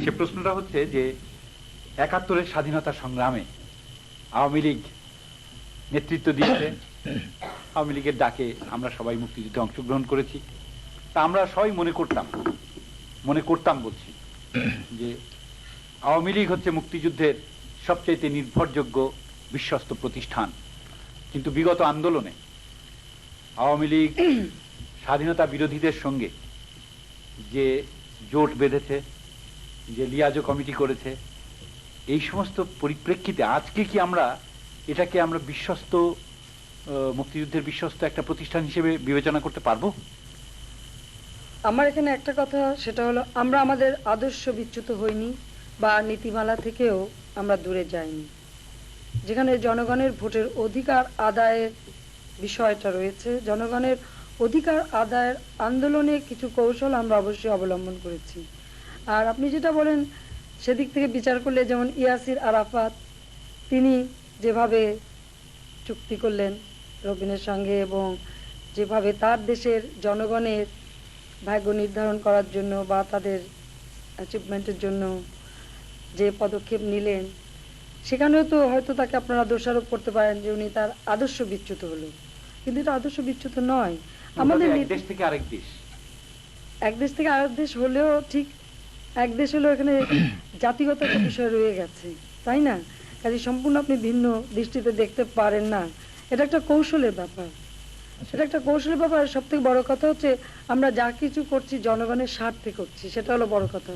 সে প্রশ্নটা হচ্ছে যে ৭১-এর স্বাধীনতা সংগ্রামে আওয়ামী লীগ নেতৃত্ব দিয়েছে, আওয়ামী লীগের ডাকে আমরা সবাই মুক্তিযুদ্ধে অংশগ্রহণ করেছি। তা আমরা সবাই মনে করতাম বলছি যে আওয়ামী লীগ হচ্ছে মুক্তিযুদ্ধের সবচাইতে নির্ভরযোগ্য বিশ্বস্ত প্রতিষ্ঠান। কিন্তু বিগত আন্দোলনে আওয়ামী লীগ স্বাধীনতা বিরোধীদের সঙ্গে যে জোট বেঁধেছে, যে লিয়াজো কমিটি করেছে, এই সমস্ত পরিপ্রেক্ষিতে আজকে কি আমরা এটাকে আমরা বিশ্বস্ত মুক্তিযুদ্ধের বিশ্বস্ত একটা প্রতিষ্ঠান হিসেবে বিবেচনা করতে পারবো? আমার এখানে একটা কথা, সেটা হলো আমরা আমাদের আদর্শ বিচ্যুত হইনি বা নীতিমালা থেকেও আমরা দূরে যাইনি। যেখানে জনগণের ভোটের অধিকার আদায়ের বিষয়টা রয়েছে, জনগণের অধিকার আদায়ের আন্দোলনে কিছু কৌশল আমরা অবশ্যই অবলম্বন করেছি। আর আপনি যেটা বলেন সেদিক থেকে বিচার করলে, যেমন ইয়াসির আরাফাত তিনি যেভাবে চুক্তি করলেন রবিনের সঙ্গে এবং যেভাবে তার দেশের জনগণের ভাগ্য নির্ধারণ করার জন্য বা তাদের অ্যাচিভমেন্টের জন্য যে পদক্ষেপ নিলেন, সেখানেও তো হয়তো তাকে আপনারা দোষারোপ করতে পারেন যে উনি তার আদর্শ বিচ্যুত হলো, কিন্তু এটা আদর্শ বিচ্যুত নয়। আমাদের এক দেশ থেকে আরেক দেশ, এক দেশ থেকে আরেক দেশ হলেও ঠিক এক দেশ হলেও এখানে জাতিগত একটা বিষয় রয়ে গেছে, তাই না? কাজে সম্পূর্ণ আপনি ভিন্ন দৃষ্টিতে দেখতে পারেন না। এটা একটা কৌশলের ব্যাপার, সেটা একটা কৌশলের ব্যাপার। সব থেকে বড় কথা হচ্ছে আমরা যা কিছু করছি জনগণের স্বার্থে করছি, সেটা হলো বড় কথা।